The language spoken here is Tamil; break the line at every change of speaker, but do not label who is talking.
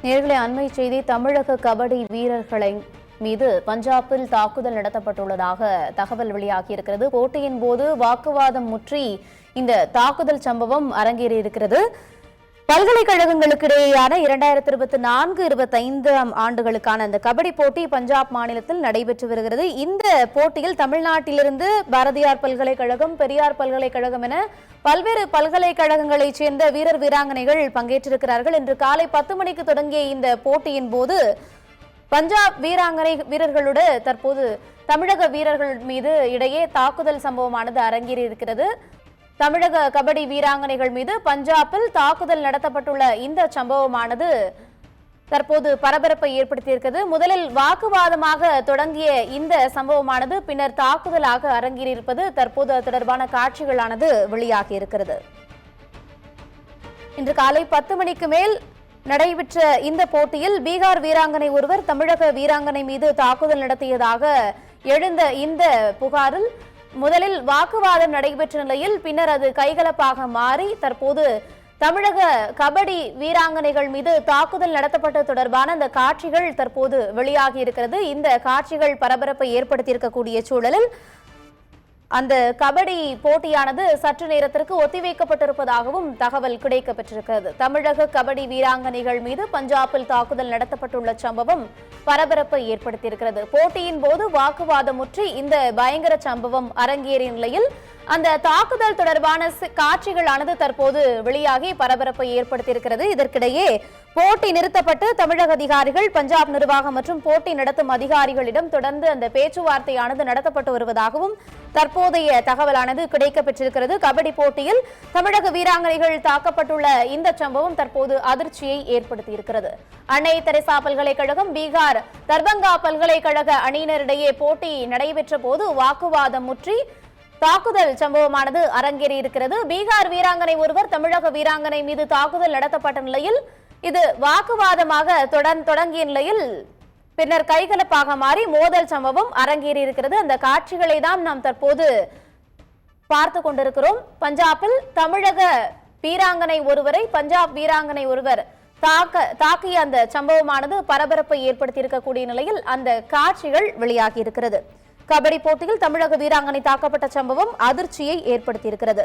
நேர்களை அண்மை செய்தி தமிழக கபடி வீரர்களை மீது பஞ்சாபில் தாக்குதல் நடத்தப்பட்டுள்ளதாக தகவல் வெளியாகியிருக்கிறது. போட்டியின் போது வாக்குவாதம் முற்றி இந்த தாக்குதல் சம்பவம் அரங்கேறியிருக்கிறது. பல்கலைக்கழகங்களுக்கு இடையேயான 2024-25 ஆண்டுகளுக்கான இந்த கபடி போட்டி பஞ்சாப் மாநிலத்தில் நடைபெற்று வருகிறது. இந்த போட்டியில் தமிழ்நாட்டிலிருந்து பாரதியார் பல்கலைக்கழகம், பெரியார் பல்கலைக்கழகம் என பல்வேறு பல்கலைக்கழகங்களைச் சேர்ந்த வீரர் வீராங்கனைகள் பங்கேற்றிருக்கிறார்கள். இன்று காலை 10 மணிக்கு தொடங்கிய இந்த போட்டியின் போது பஞ்சாப் வீரர்களோடு தற்போது தமிழக வீரர்கள் மீது இடையே தாக்குதல் சம்பவமானது அரங்கேறியிருக்கிறது. தமிழக கபடி வீராங்கனைகள் மீது பஞ்சாபில் தாக்குதல் நடத்தப்பட்டுள்ள இந்த சம்பவமானது தற்போது பரபரப்பை ஏற்படுத்தியிருக்கிறது. முதலில் வாக்குவாதமாக தொடங்கிய இந்த சம்பவமானது பின்னர் தாக்குதலாக அரங்கேறியிருப்பது தற்போது அது தொடர்பான காட்சிகளானது வெளியாகியிருக்கிறது. இன்று காலை 10 மணிக்கு மேல் நடைபெற்ற இந்த போட்டியில் பீகார் வீராங்கனை ஒருவர் தமிழக வீராங்கனை மீது தாக்குதல் நடத்தியதாக எழுந்த இந்த புகாரில் முதலில் வாக்குவாதம் நடைபெற்ற நிலையில் பின்னர் அது கைகலப்பாக மாறி தற்போது தமிழக கபடி வீராங்கனைகள் மீது தாக்குதல் நடத்தப்பட்டது தொடர்பான அந்த காட்சிகள் தற்போது வெளியாகி இருக்கிறது. இந்த காட்சிகள் பரபரப்பை ஏற்படுத்தியிருக்கக்கூடிய சூழலில் அந்த கபடி போட்டியானது சற்று நேரத்திற்கு ஒத்திவைக்கப்பட்டிருப்பதாகவும் தகவல் கிடைக்கப்பெற்றிருக்கிறது. தமிழக கபடி வீராங்கனைகள் மீது பஞ்சாபில் தாக்குதல் நடத்தப்பட்டுள்ள சம்பவம் பரபரப்பை ஏற்படுத்தியிருக்கிறது. போட்டியின் போது வாக்குவாதமுற்றி இந்த பயங்கர சம்பவம் அரங்கேறிய நிலையில் அந்த தாக்குதல் தொடர்பான காட்சிகளானது தற்போது வெளியாகி பரபரப்பை ஏற்படுத்தியிருக்கிறது. இதற்கிடையே போட்டி நிறுத்தப்பட்டு தமிழக அதிகாரிகள், பஞ்சாப் நிர்வாகம் மற்றும் போட்டி நடத்தும் அதிகாரிகளிடம் தொடர்ந்து அந்த பேச்சுவார்த்தையானது நடத்தப்பட்டு வருவதாகவும் தற்போதைய தகவலானது கிடைக்கப்பெற்றிருக்கிறது. கபடி போட்டியில் தமிழக வீராங்கனைகள் தாக்கப்பட்டுள்ள இந்த சம்பவம் தற்போது அதிர்ச்சியை ஏற்படுத்தியிருக்கிறது. அன்னை தெரசா பல்கலைக்கழகம், பீகார் தர்பங்கா பல்கலைக்கழக அணியினரிடையே போட்டி நடைபெற்ற போது வாக்குவாதம் முற்றி தாக்குதல் சம்பவமானது அரங்கேறியிருக்கிறது. பீகார் வீராங்கனை ஒருவர் தமிழக வீராங்கனை மீது தாக்குதல் நடத்தப்பட்ட நிலையில் இது வாக்குவாதமாக தொடங்கிய நிலையில் பின்னர் கைகலப்பாக மாறி மோதல் சம்பவம் அரங்கேறியிருக்கிறது. அந்த காட்சிகளை தான் நாம் தற்போது பார்த்து கொண்டிருக்கிறோம். பஞ்சாபில் தமிழக வீராங்கனை ஒருவரை பஞ்சாப் வீராங்கனை ஒருவர் தாக்கிய அந்த சம்பவமானது பரபரப்பை ஏற்படுத்தியிருக்கக்கூடிய நிலையில் அந்த காட்சிகள் வெளியாகி இருக்கிறது. கபடி போட்டியில் தமிழக வீராங்கனை தாக்கப்பட்ட சம்பவம் அதிர்ச்சியை ஏற்படுத்தியிருக்கிறது.